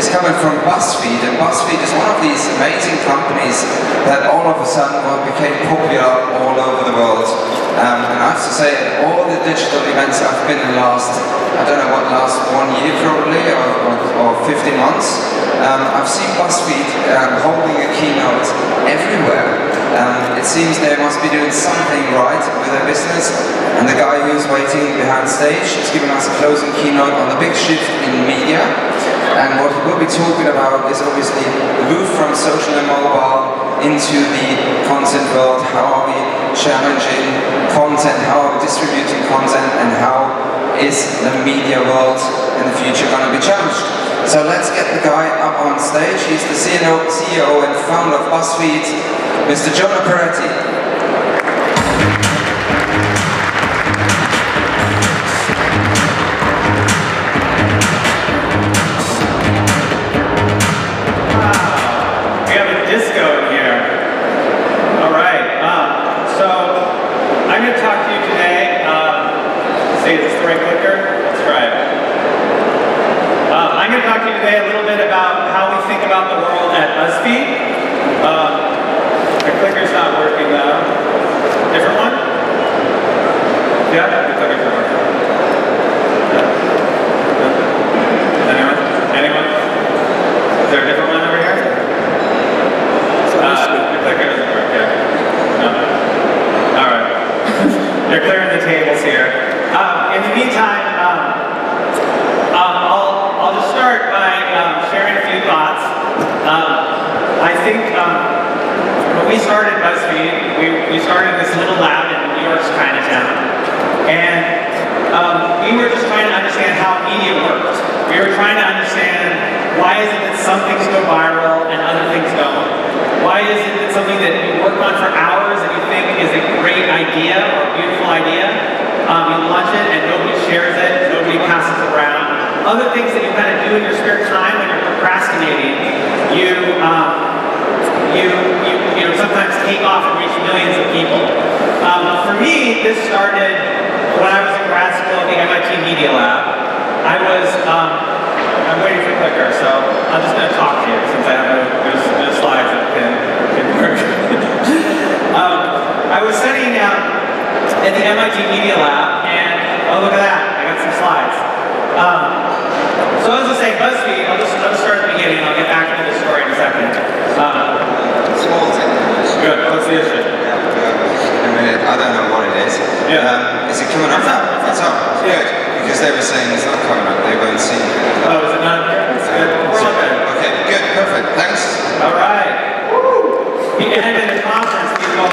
is coming from Buzzfeed, and Buzzfeed is one of these amazing companies that all of a sudden became popular all over the world. And I have to say, at all the digital events I've been in last 1 year probably, or 15 months, I've seen Buzzfeed holding a keynote everywhere. It seems they must be doing something right with their business, and the guy who's waiting behind stage is giving us a closing keynote on the big shift in media. And what we'll be talking about is obviously the move from social and mobile into the content world. How are we challenging content, how are we distributing content, and how is the media world in the future going to be challenged? So let's get the guy up on stage. He's the CEO and founder of Buzzfeed, Mr. Jonah Peretti. A little bit about how we think about the world at Buzzfeed. The clicker's not working though. Different one? Yeah, the clicker's not working. Anyone? Anyone? Is there a different one over here? The clicker doesn't work, yeah. No? Alright. They're clearing the tables here. In the meantime, I'll just start by sharing a few thoughts. I think when we started Buzzfeed, we started this little lab in New York's Chinatown, and we were just trying to understand how media worked. We were trying to understand why is it that some things go viral and other things don't. Why is it that something that you work on for hours and you think is a great idea or a beautiful idea, you launch it and nobody shares it, nobody passes it around. Other things that you kind of do in your spare time when you're procrastinating, you sometimes take off and reach millions of people. For me, this started when I was in grad school at the MIT Media Lab. I'm waiting for clicker, so I'm just going to talk to you since I have no slides that can work. I was studying at the MIT Media Lab, and oh, look at that, I got some slides. So I was just saying, Buzzfeed, I'll just start at the beginning, I'll get back into the story in a second. Small thing. Good, what's the issue? In a minute, I don't know what it is. Yeah. Is it coming up? It's up. Good. Because they were saying it's not coming up, they won't see it. Oh, is it not here? It's good. We're all good. Okay, good, perfect, thanks. All right. Woo! He ended the conference, people.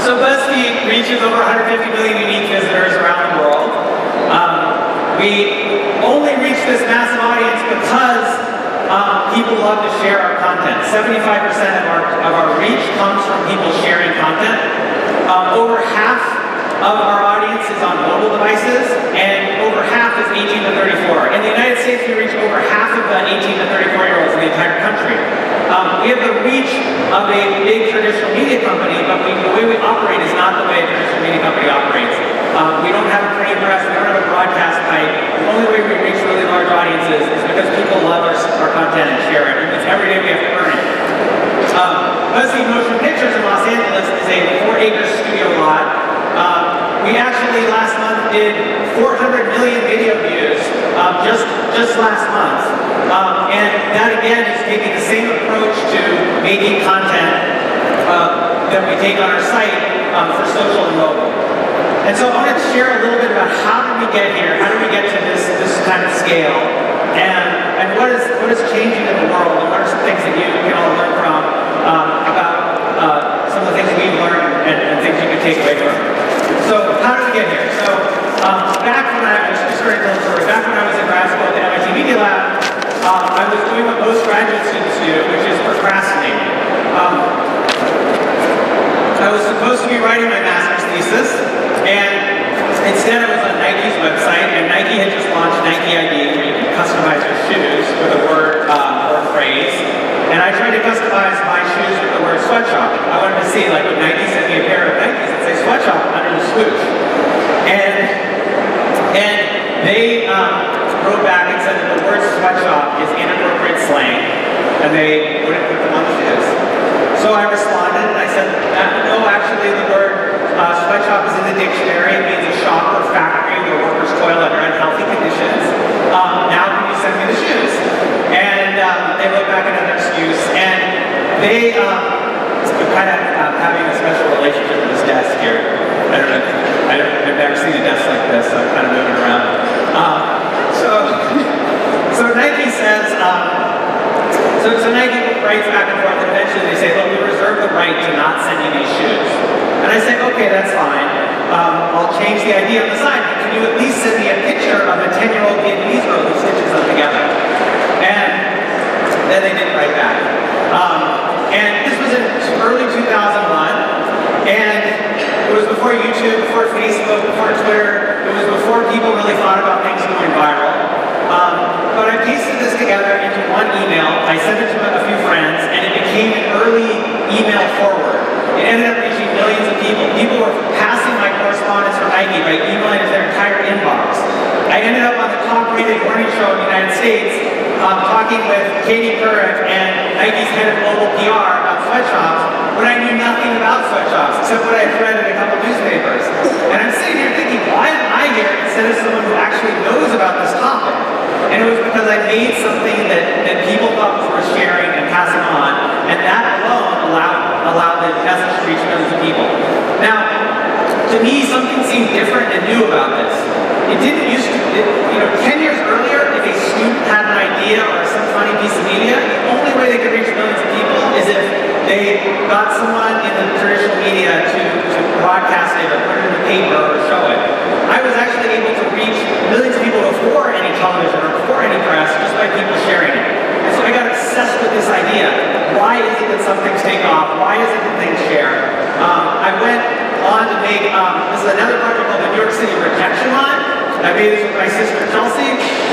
So Buzzfeed reaches over 150 million unique visitors around the world. We only reach this massive audience because people love to share our content. 75% of our reach comes from people sharing content. Over half of our audience is on mobile devices, and over half is 18 to 34. In the United States, we reach over half of the 18 to 34-year-olds in the entire country. We have the reach of a big traditional media company, but the way we operate is not the way a traditional media company operates. We don't have a printing press, we don't have a broadcast pipe. The only way we reach really large audiences is because people love our content and share it. It's every day we have to earn it. Buzzfeed Motion Pictures in Los Angeles is a 4-acre studio lot. We actually last month did 400 million video views just last month. And that again is taking the same approach to making content that we take on our site for social and mobile. And so I wanted to share a little bit about how did we get here, how did we get to this kind of scale, and what is changing in the world, and what are some things that you can all learn from about some of the things we've learned and things you can take away from. So how did we get here? So back when I was in grad school at the MIT Media Lab, I was doing what most graduate students do, which is procrastinating. I was supposed to be writing my master's thesis, and instead I was on Nike's website, and Nike had just launched Nike ID, where you can customize your shoes with a word or phrase. And I tried to customize my shoes with the word sweatshop. I wanted to see, like, when Nike sent me a pair of Nikes that say sweatshop under the swoosh. And they wrote back and said that the word sweatshop is inappropriate slang, and they wouldn't put them on the shoes. So I responded and I said, no, actually the word sweatshop is in the dictionary. It means a shop or factory where workers toil under unhealthy conditions. Now can you send me the shoes? And they wrote back another excuse, and they kind of having a special relationship with this desk here. I don't know. I've never seen a desk like this, so I'm kind of moving around. So Nike says, so Nike writes back and forth, and eventually they say, look, we reserve the right to not send you these shoes. And I say, okay, that's fine. I'll change the idea on the side, but can you at least send me a picture of a 10-year-old Vietnamese girl who stitches them together? And then they didn't write back. And this was in early 2001, and it was before YouTube, before Facebook, before Twitter. It was before people really thought about things going viral. But I pasted this together into one email. I sent it to a few friends, and it became an early email forward. It ended up reaching millions of people. People were passing my correspondence from Nike by emailing it to their entire inbox. I ended up on the top-rated morning show in the United States, talking with Katie Couric and Nike's head of global PR about sweatshops, when I knew nothing about sweatshops, except what I had read in a couple newspapers. And I'm sitting here thinking, why am I here instead of someone who actually knows about this topic? And it was because I made something that people thought was worth sharing and passing on, and that alone allowed the message to reach millions of people. Now, to me, something seemed different and new about this. It didn't used to, 10 years earlier, if a student had an idea or some funny piece of media, the only way they could reach millions of people is if they got someone in the traditional media to broadcast it or put it in the paper or show it. I was actually able to reach millions of people before any television or before any press just by people sharing it. And so I got obsessed with this idea. Why is it that some things take off? Why is it that things share? I went on to make, this is another project called the New York City Rejection Line. I made this with my sister Chelsea.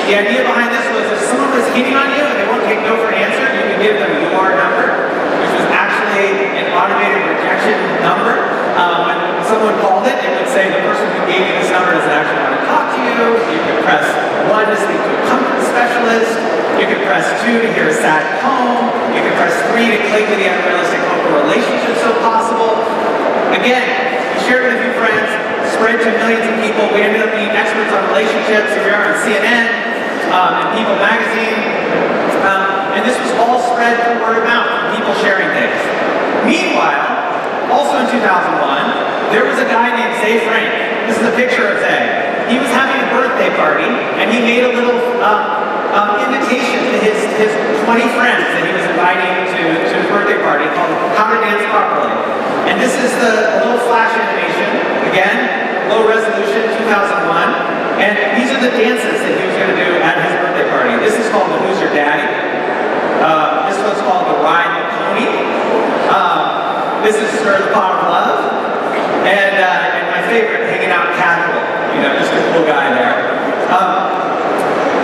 The idea behind this was if someone was hitting on you and they won't take no for an answer, you can give them your number, which was actually an automated rejection number. When someone called it, it would say the person who gave you this number doesn't actually want to talk to you. You could press 1 to speak to a comfort specialist. You could press 2 to hear a sad poem. You could press 3 to cling to the unrealistic hope of relationships so possible. Again, we shared with a few friends, spread to millions of people. We ended up being experts on relationships. Here we are on CNN and People Magazine. And this was all spread through word of mouth from people sharing things. Meanwhile, also in 2001, there was a guy named Zay Frank. This is a picture of Zay. He was having a birthday party, and he made a little invitation to his 20 friends that he was inviting to his birthday party called How to Dance Properly. And this is the little flash animation, again, low resolution, 2001. And these are the dances that he was going to do at his birthday party. This is called the Who's Your Daddy? This one's called the Ride the Pony. This is Stir the Pot of Love. And my favorite, Hanging Out Casual. Just a cool guy there.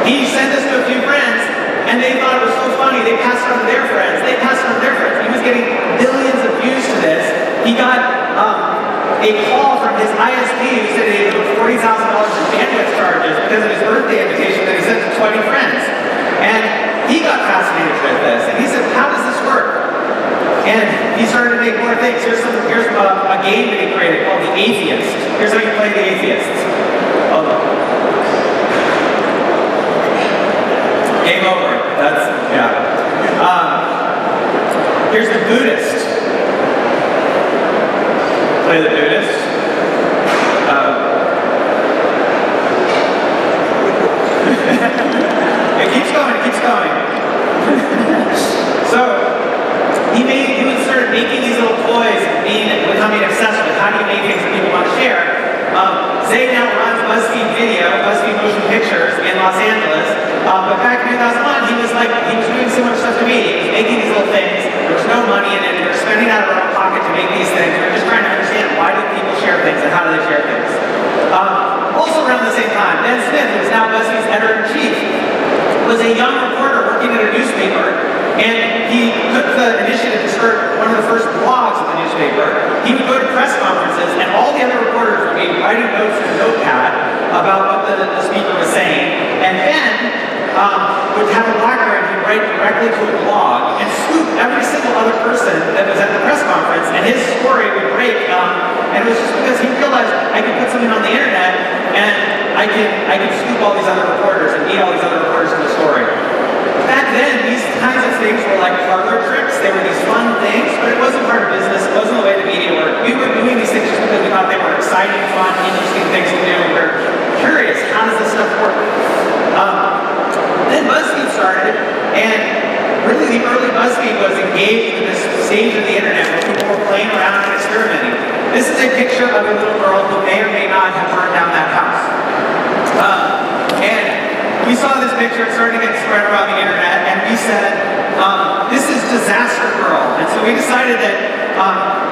He sent this to a few friends, and they thought it was so funny. They passed it on to their friends. They passed it on to their friends. He was getting billions of views to this. He got a call from his ISP who said he owed $40,000 in bandwidth charges because of his birthday invitation that he sent to 20 friends. And he got fascinated with this. And he said, how does this work? And he started to make more things. Here's a game that he created called The Atheist. Here's how you play The Atheists. Game over. Here's the Buddhist. Play the Buddhist. It keeps going, it keeps going. So, he started making these little toys and becoming obsessed with how do you make things that people want to share. Zay now runs BuzzFeed Video, BuzzFeed Motion Pictures in Los Angeles. But back in 2001, he was doing so much stuff to me. He was making these little things. There was no money in it. They were spending out of their own pocket to make these things. We were just trying to understand why do people share things and how do they share things. Also around the same time, Ben Smith, who is now BuzzFeed's editor-in-chief, was a young reporter working at a newspaper, and he took the initiative to start one of the first blogs of the newspaper. He would go to press conferences, and all the other reporters would be writing notes in a notepad about what the speaker was saying, and then would have a BlackBerry and he'd write directly to a blog and scoop every single other person that was at the press conference, and his story would break. And it was just because he realized I could put something on the internet and I could scoop all these other reporters and meet all these other reporters in the story. Back then, these kinds of things were like parlor tricks. They were these fun things, but it wasn't part of business. It wasn't the way the media worked. We were doing these things just because we thought they were exciting, fun, interesting things to do. We were curious, how does this stuff work? Then BuzzFeed started, and really the early BuzzFeed was engaged in this stage of the internet where people were playing around and experimenting. This is a picture of a little girl who may or may not have burned down that house. And we saw this picture, it started to get spread around the internet, and we said, this is Disaster Girl. And so we decided that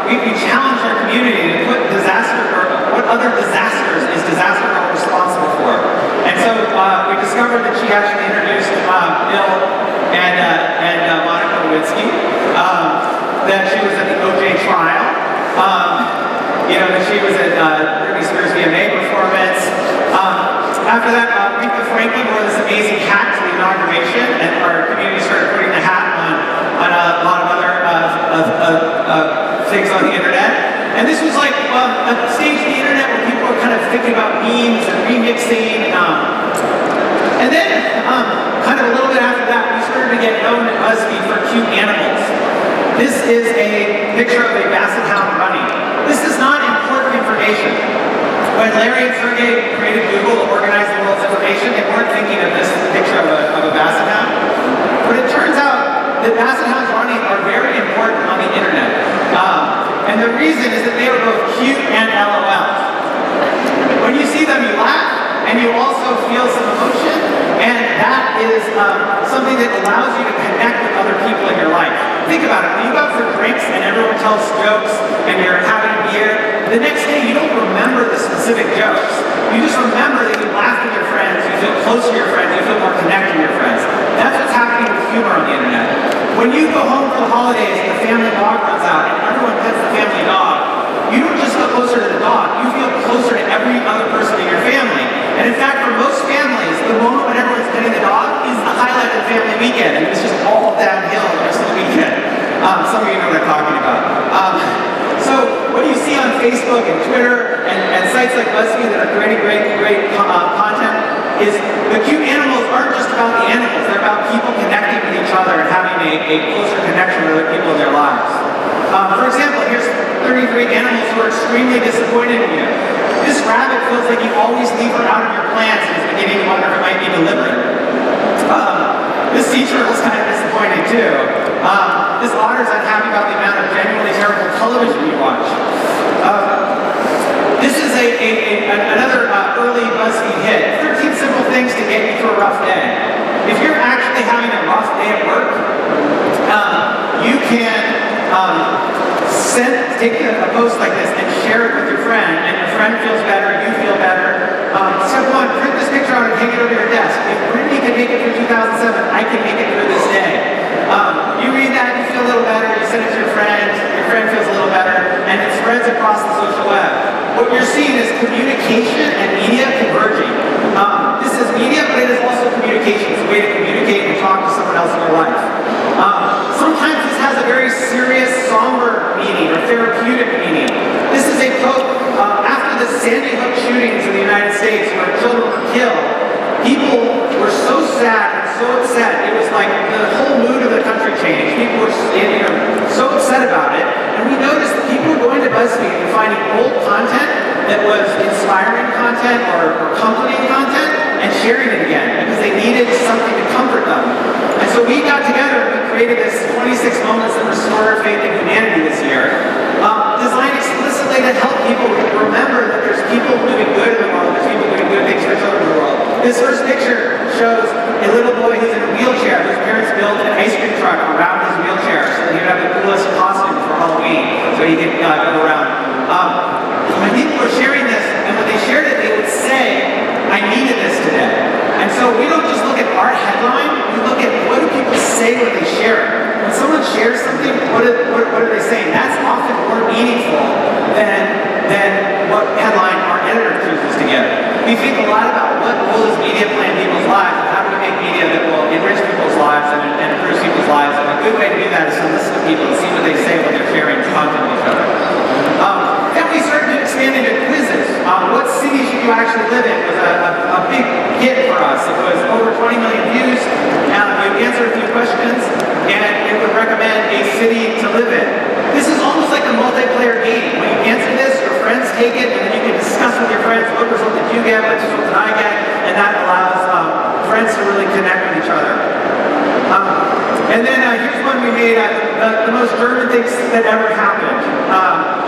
we challenged our community to put Disaster Girl, what other disasters is Disaster Girl responsible for? And so we discovered that she actually introduced Bill and Monica Lewinsky, that she was at the OJ trial, that she was at Britney Spears' VMA performance. After that, Rita Franklin wore this amazing hat to the inauguration, and our community started putting the hat on a lot of other things on the internet. And this was like a stage of the internet where people were kind of thinking about memes and remixing. And then, kind of a little bit after that, we started to get known at BuzzFeed for cute animals. This is a picture of a basset hound running. This is not important information. When Larry and Sergey created Google to organize the world's information, they weren't thinking of this picture of a basset hound. But it turns out that basset hounds running are very important on the internet. And the reason is that they are both cute and LOL. When you see them, you laugh, and you also feel some emotion, and that is something that allows you to connect with other people in your life. Think about it. When you go out for drinks and everyone tells jokes and you're having a beer, the next day you don't remember the specific jokes. You just remember that you laughed with your friends, you feel close to your friends, you feel more connected to your friends. That's what's happening with humor on the internet. When you go home for the holidays and the family dog runs out and everyone pets the family dog, you don't just feel closer to the dog, you feel closer to every other person in your family. And in fact, for most families, the moment when everyone's petting the dog is the highlight of the family weekend, and it's just all downhill the rest of the weekend. Some of you know what I'm talking about. So what you see on Facebook and Twitter and sites like BuzzFeed that are creating great content is the cute animals aren't just about the animals, they're about people connecting with each other and having a closer connection with other people in their lives. For example, here's 33 animals who are extremely disappointed in you. This rabbit feels like you always leave her out of your plans and is beginning to wonder if it might be deliberate. This sea turtle's kind of disappointed too. This otter's unhappy about the amount of genuinely terrible television you watch. This is another early BuzzFeed hit. 13 simple things to get you through a rough day. If you're actually having a rough day at work, you can take a post like this and share it with your friend, and your friend feels better, you feel better. Step one, print this picture out and hang it over your desk. If Brittany can make it through 2007, I can make it through this day. You read that, you feel a little better, you send it to your friend feels a little better, and it spreads across the social web. What you're seeing is communication and media converging. This is media, but it is also communication. It's a way to communicate and talk to someone else in your life. Sometimes this has a very serious, somber meaning or therapeutic meaning. This is a quote after the Sandy Hook shootings in the United States where children were killed. People were so sad and so upset. It was like the whole mood of the country changed. People were so upset about it. And we noticed that people were going to BuzzFeed and finding old content that was inspiring content or comforting content and sharing it again because they needed something to comfort them. And so we got together and we created this 26 moments that restore faith in humanity this year, designed explicitly to help people remember that there's people doing good in the world, there's people doing good things for children in the world. This first picture shows a little boy who's in a wheelchair whose parents built an ice cream truck around his wheelchair so that he would have the coolest costume for Halloween so he could go around. When people were sharing this, and when they shared it, they would say, I needed this today. And so we don't just look at our headline, we look at what do people say when they share it. When someone shares something, what are they saying? That's often more meaningful than what headline our editor chooses to give. We think a lot about what Live In was a big hit for us. It was over 20 million views. You answer a few questions, and it would recommend a city to live in. This is almost like a multiplayer game. When you answer this, your friends take it, and then you can discuss with your friends what result did you get, what result did I get, and that allows friends to really connect with each other. And then here's one we made, the most German things that ever happened.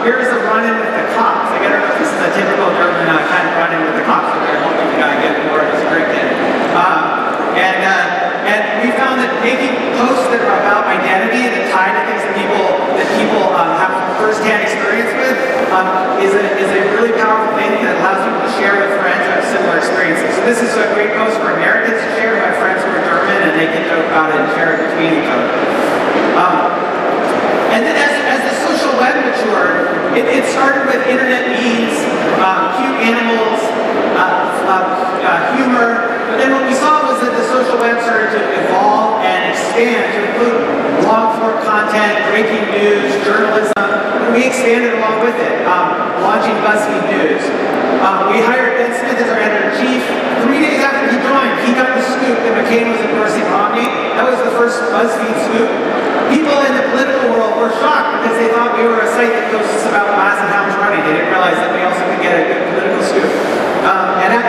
Here's a run-in with the cops. I don't know if this is a typical German kind of run-in with the cops, but they're hoping the guy gets more of his cricket. And we found that making posts that are about identity that tie to things that people have first-hand experience with is a really powerful thing that allows people to share with friends who have similar experiences. So this is a great post for Americans to share with friends who are German, and they can joke about it and share it between each other. And then as the social web matured, it started with internet memes, cute animals, humor. But then what we saw was that the social web started to evolve and expand to include long-form content, breaking news, journalism, and we expanded along with it, launching BuzzFeed News. We hired Ben Smith as our editor-in-chief. 3 days after he joined, he got the scoop that McCain was endorsing Romney. That was the first BuzzFeed scoop. People in the political world were shocked because they thought we were a site that posts about massive house running. They didn't realize that we also could get a good political scoop.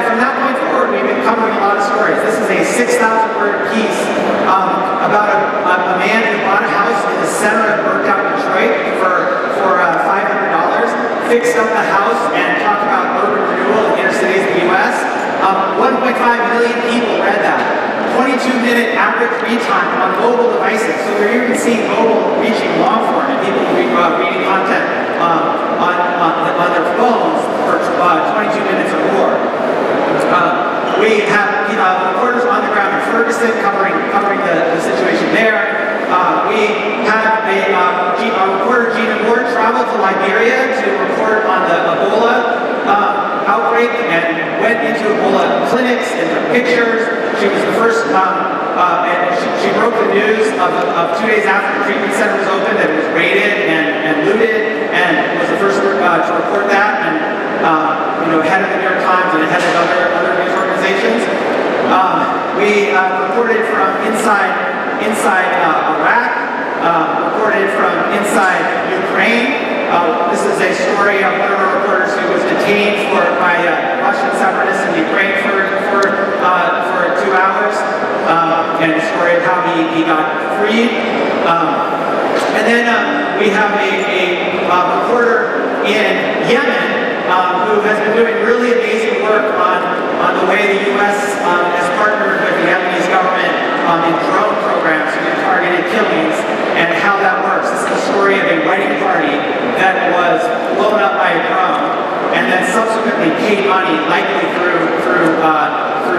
From that point forward, we've been covering a lot of stories. This is a 6,000-word piece about a man who bought a house in the center of burnt-out Detroit for $500, fixed up the house, and talked about urban renewal in inner cities in the U.S. 1.5 million people read that. 22-minute average read time on mobile devices. So we're even seeing mobile reaching long form and people reading content on their phones for 22 minutes or more. We have reporters on the ground in Ferguson covering the situation there. We have a reporter, Gina Moore, traveled to Liberia to report on the Ebola outbreak and went into Ebola clinics and took pictures. She was the first, and she broke the news of 2 days after the treatment center was opened that it was raided and looted, and was the first to report that, and ahead of the New York Times and ahead of other news organizations. We reported from inside Iraq, reported from inside Ukraine. This is a story of one of our reporters who was detained by Russian separatists in Ukraine for 2 hours, and a story of how he got freed. And then we have a reporter in Yemen who has been doing really amazing work on the way the U.S. has partnered with the Yemenese government in drone programs to do targeted killings and how that works. This is the story of a wedding party that was blown up by a drone and then subsequently paid money, likely through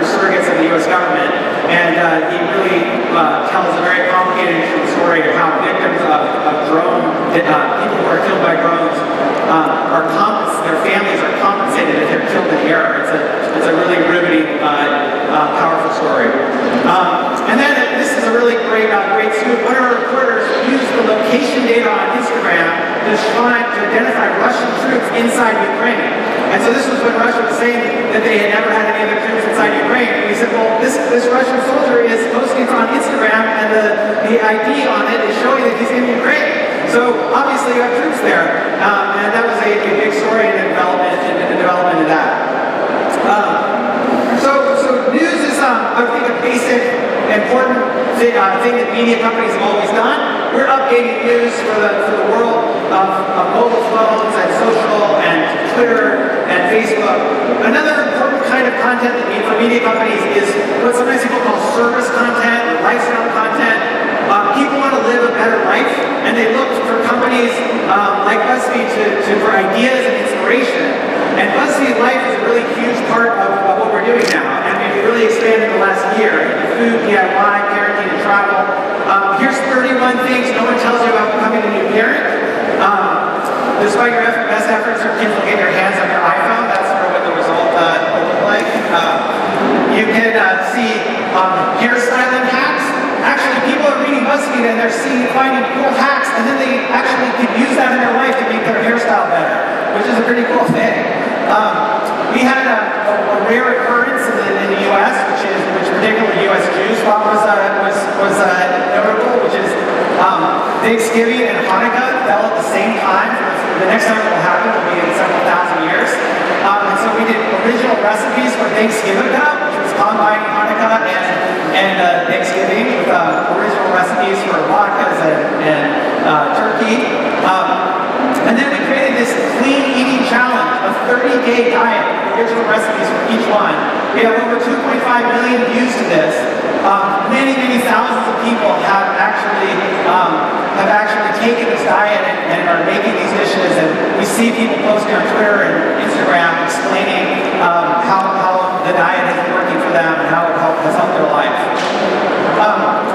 surrogates of the U.S. government. And he really tells a very complicated story of how victims of drone, people who are killed by drones, their families are compensated if they're killed in the air. It's a really riveting, powerful story. And then this is a really great scoop. One of our reporters used the location data on Instagram to identify Russian troops inside Ukraine. And so this was when Russia was saying that they had never had any other troops inside Ukraine. And we said, well, this Russian soldier is posting on Instagram, and the ID on it is showing that he's in Ukraine. So obviously you have troops there, and that was a big story in the development of that. So news is, I think, a basic, important thing that media companies have always done. We're updating news for the world of mobile phones and social and Twitter and Facebook. Another important kind of content that for media companies is what sometimes people call service content or lifestyle content. People want to live a better life, and they look for companies like BuzzFeed for ideas and inspiration. And BuzzFeed Life is a really huge part of what we're doing now, and we've really expanded the last year into food, DIY, parenting, and travel. Here's 31 things no one tells you about becoming a new parent. Despite your best efforts, your kids will get their hands on your iPhone. That's sort of what the result will look like. You can see hairstyling hacks. Actually, people are reading BuzzFeed and they're finding cool hacks, and then they actually can use that in their life to make their hairstyle better, which is a pretty cool thing. We had a rare occurrence in the U.S., which particularly U.S. Jews thought was notable, which is Thanksgiving and Hanukkah fell at the same time. The next time it will happen will be in several thousand years. And so we did original recipes for Thanksgiving, which was combined Hanukkah and Thanksgiving, with original recipes for latkes and turkey. And then we created this clean eating challenge, a 30-day diet, original recipes for each one. We have over 2.5 million views to this. Many thousands of people have actually taken this diet and are making these dishes. And we see people posting on Twitter and Instagram explaining how the diet has been working for them and how it has helped their life.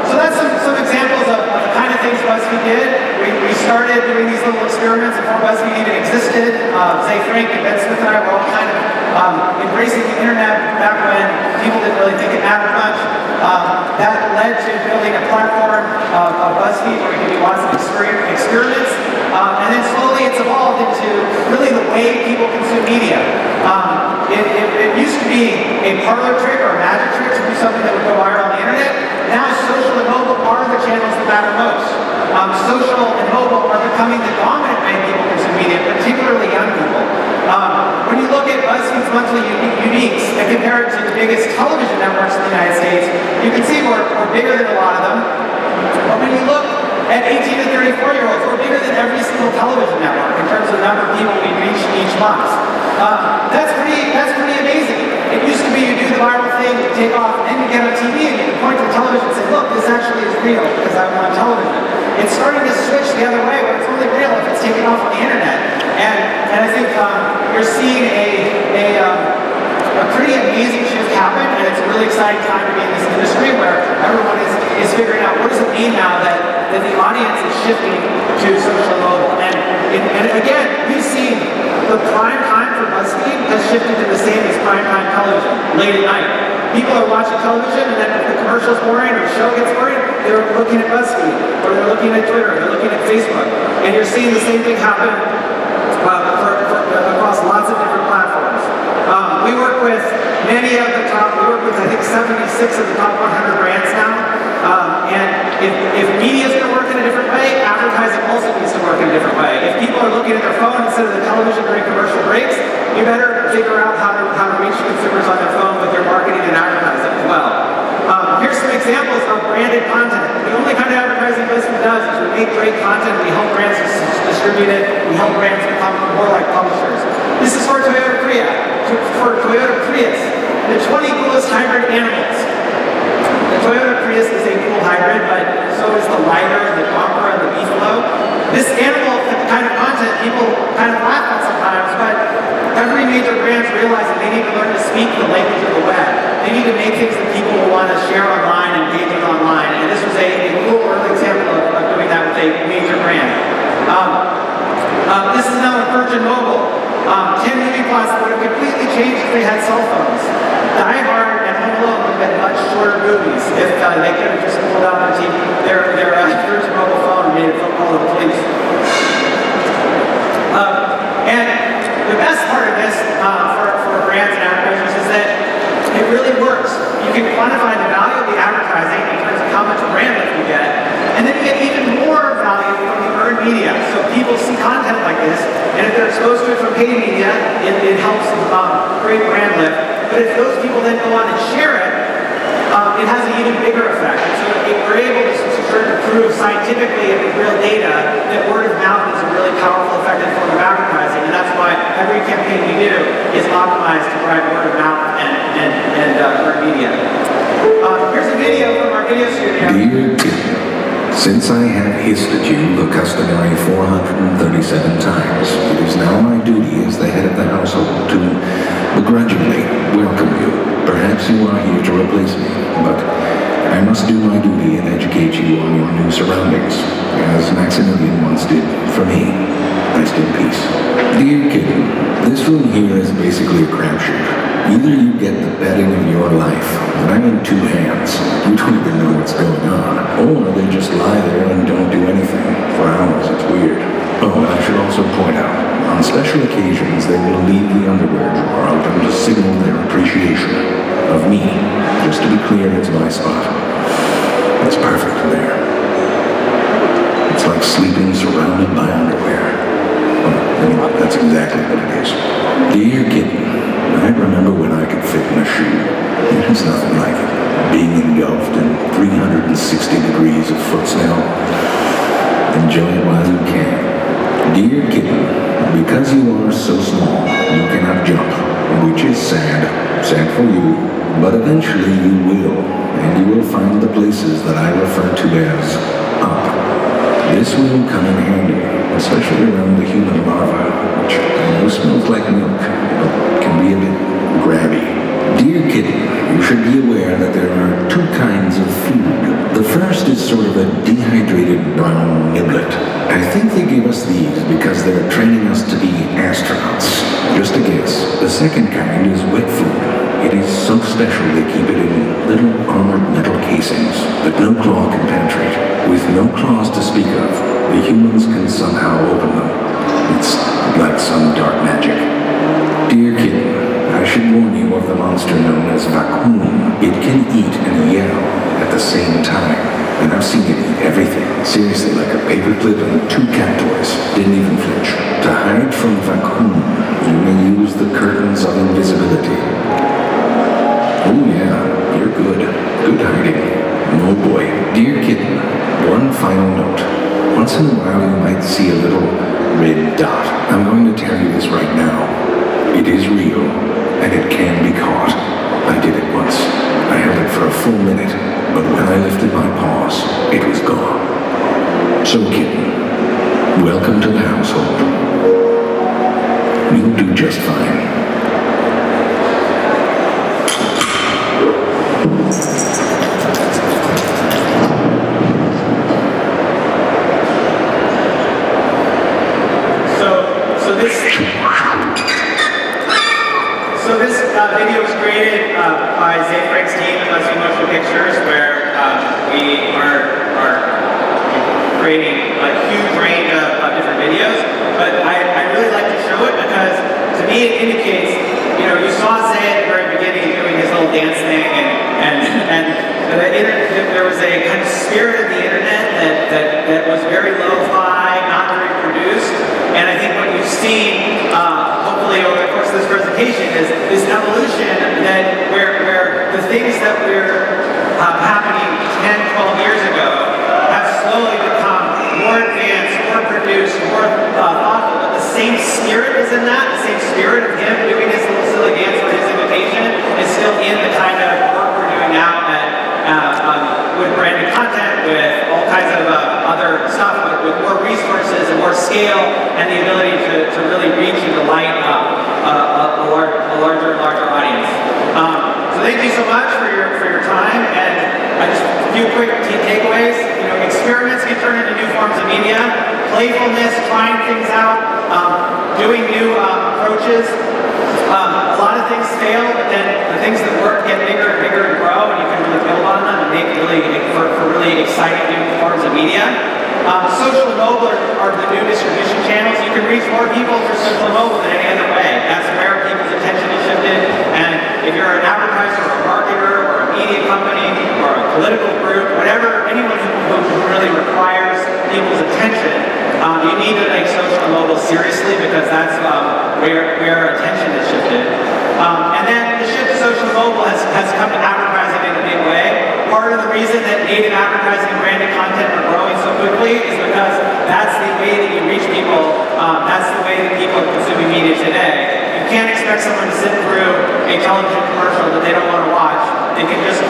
So that's some examples of the kind of things BuzzFeed did. We started doing these little experiments before BuzzFeed even existed. Zay Frank and Ben Smith and I were all kind of embracing the internet back when people didn't really think it mattered much. That led to building a platform of BuzzFeed where we could do lots of experiments. And then slowly it's evolved into really the way people consume media. It used to be a parlor trick or a magic trick to do something that would go viral on the internet. Now social and mobile are the channels that matter most. Social and mobile are becoming the dominant way people consume media, particularly young people. When you look at BuzzFeed's monthly uniques and compare it to the biggest television networks in the United States, you can see we're bigger than a lot of them. But when you look at 18 to 34-year-olds, we're bigger than every single television network in terms of the number of people we reach each month. That's pretty amazing. It used to be you do the viral thing, you take off, and then you get on TV and you can point to the television and say, look, this actually is real because I'm on television. It's starting to switch the other way where it's only real if it's taken off on the internet. And I think you're seeing a pretty amazing shift happen, and it's a really exciting time to be in this industry where everyone is figuring out what does it mean now that the audience is shifting to social and mobile. And again, we've seen the prime time for BuzzFeed has shifted to the same as prime time television, late at night. People are watching television, and then if the commercial's boring or the show gets boring, they're looking at BuzzFeed, or they're looking at Twitter, they're looking at Facebook. And you're seeing the same thing happen across lots of different platforms. We work with many of the top, we work with I think 76 of the top 100 brands now. And if media is going to work in a different way, advertising also needs to work in a different way. If people are looking at their phone instead of the television during commercial breaks, you better figure out how to reach consumers on their phone with your marketing and advertising as well. Here's some examples of branded content. The only kind of advertising BuzzFeed does is we make great content, we help brands distribute it, we help brands become more like publishers. This is for Toyota Prius, the 20 coolest hybrid animals. The Toyota Prius is a cool hybrid, but so is the Liger, the Conqueror, and the Beefalo. This animal kind of content people kind of laugh at sometimes, but every major brand realizes that they need to learn to speak the language of the web. They need to make things that people will want to share online and engage with online. And this was a cool early example of doing that with a major brand. This is now a Virgin Mobile. 10 movie plots that would have completely changed if they had cell phones. Die Hard and Home Alone would have been much shorter movies if they could have just pulled out their Virgin Mobile phone and made a phone call to the police. And the best part of this for brands and advertisers is that it really works. You can quantify the value of the advertising in terms of how much brand lift you get, and then you get even more value from the earned media. So people see content like this, and if they're exposed to it from paid media, it helps create brand lift. But if those people then go on and share it, it has an even bigger effect. And so we're able to sort of prove scientifically and with real data that word of mouth is a really powerful, effective form of advertising, and that's why every campaign we do is optimized to drive word of mouth and earned media. Here's a video from our video studio. Dear Tim, since I have hissed at you the customary 437 times, it is now my duty as the head of the household to begrudgingly welcome you. Perhaps you are here to replace me, but I must do my duty and educate you on your new surroundings, as Maximilian once did for me. Rest in peace. Dear kitten, this room here is basically a crapshoot. Either you get the betting of your life, and I'm in two hands, you don't even know what's going on, or they just lie there and don't do anything. For hours, it's weird. Oh, and I should also point out, On special occasions, they will leave the underwear drawer open to signal their appreciation of me. Just to be clear, it's my spot. It's perfect there. It's like sleeping surrounded by underwear. Well, that's exactly what it is. Dear kitten, I remember when I could fit in a shoe. There's nothing like it. Being engulfed in 360 degrees of foot smell. Enjoy it while you can. Dear kitten, because you are so small, you cannot jump, which is sad. Sad for you, but eventually you will, and you will find the places that I refer to as up. This will come in handy, especially around the human larva, which I know smells like milk, but can be a bit grabby. Dear kitten, you should be aware that there are two kinds of food. The first is sort of a dehydrated brown niblet. I think they gave us these because they're training us to be astronauts. Just a guess. The second kind is wet food. It is so special they keep it in little armored metal casings that no claw can penetrate. With no claws to speak of, the humans can somehow open them. It's like some dark magic. Dear kitten, I should warn you of the monster known as vacuum. It can eat and yell at the same time. And I've seen it eat everything. Seriously, like a paperclip and 2 cat toys. Didn't even flinch. To hide from vacuum, you may use the curtains of invisibility. Oh yeah, you're good. Good hiding. Oh boy. Dear kitten, one final note. Once in a while you might see a little red dot. I'm going to tell you this right now. It is real, and it can be caught. I did it once. I held it for a full minute, but when I lifted my paws, it was gone. So kitten, welcome to the household. You'll do just fine. So this video was created by Zay Frank's team at Buzzfeed Motion Pictures, where we are creating a huge range of different videos. But I really like to show it because, to me, it indicates, you know, you saw Zay at the very beginning doing his little dance thing, and there was a kind of spirit of the internet that was very lo-fi, not very produced. And I think what you've seen, hopefully over the course of this presentation, is this evolution that where the things that were happening 10, 12 years ago have slowly become more advanced, more produced, more thoughtful. But the same spirit is in that. The same spirit of him doing his little silly dance for his invitation is still in the kind of work we're doing now with branded content, with all kinds of other stuff, with more resources and more scale, and the ability to really reach and delight a larger audience. So thank you so much for your time, and just a few quick takeaways. You know, experiments can turn into new forms of media. Playfulness, trying things out, doing new approaches. A lot of things fail, but then the things that work get bigger and bigger and grow, and you can really build on them and make really for really exciting new forms of media. Social and mobile are the new distribution channels. You can reach more people through social and mobile than any other way. That's where people's attention is shifted. And if you're an advertiser or a marketer or a media company or a political group, whatever, anyone who really requires people's attention, you need to take social and mobile seriously, because that's where attention is shifted. And then the shift to social and mobile has come to advertising in a big way. Part of the reason that native advertising and branded content are growing so quickly is because that's the way that you reach people. That's the way that people are consuming media today. You can't expect someone to sit through a television commercial that they don't want to watch. They can just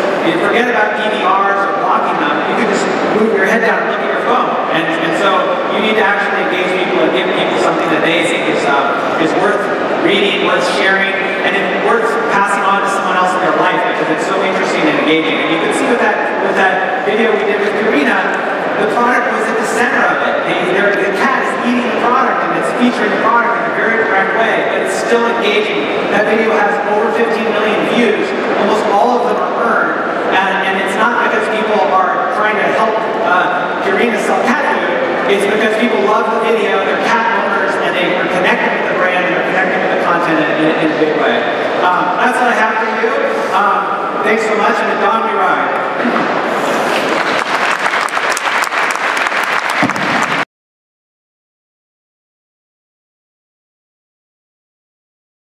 forget about DVRs or blocking them. You can just move your head down and look at your phone. And so you need to actually engage people and give people something that they think is worth reading, worth sharing, and worth passing on to someone else in their life, because it's so interesting and engaging. And you can see with that video we did with Karina, the product was at the center of it. The cat is eating the product, and it's featuring the product in a very direct way, but it's still engaging. That video has over 15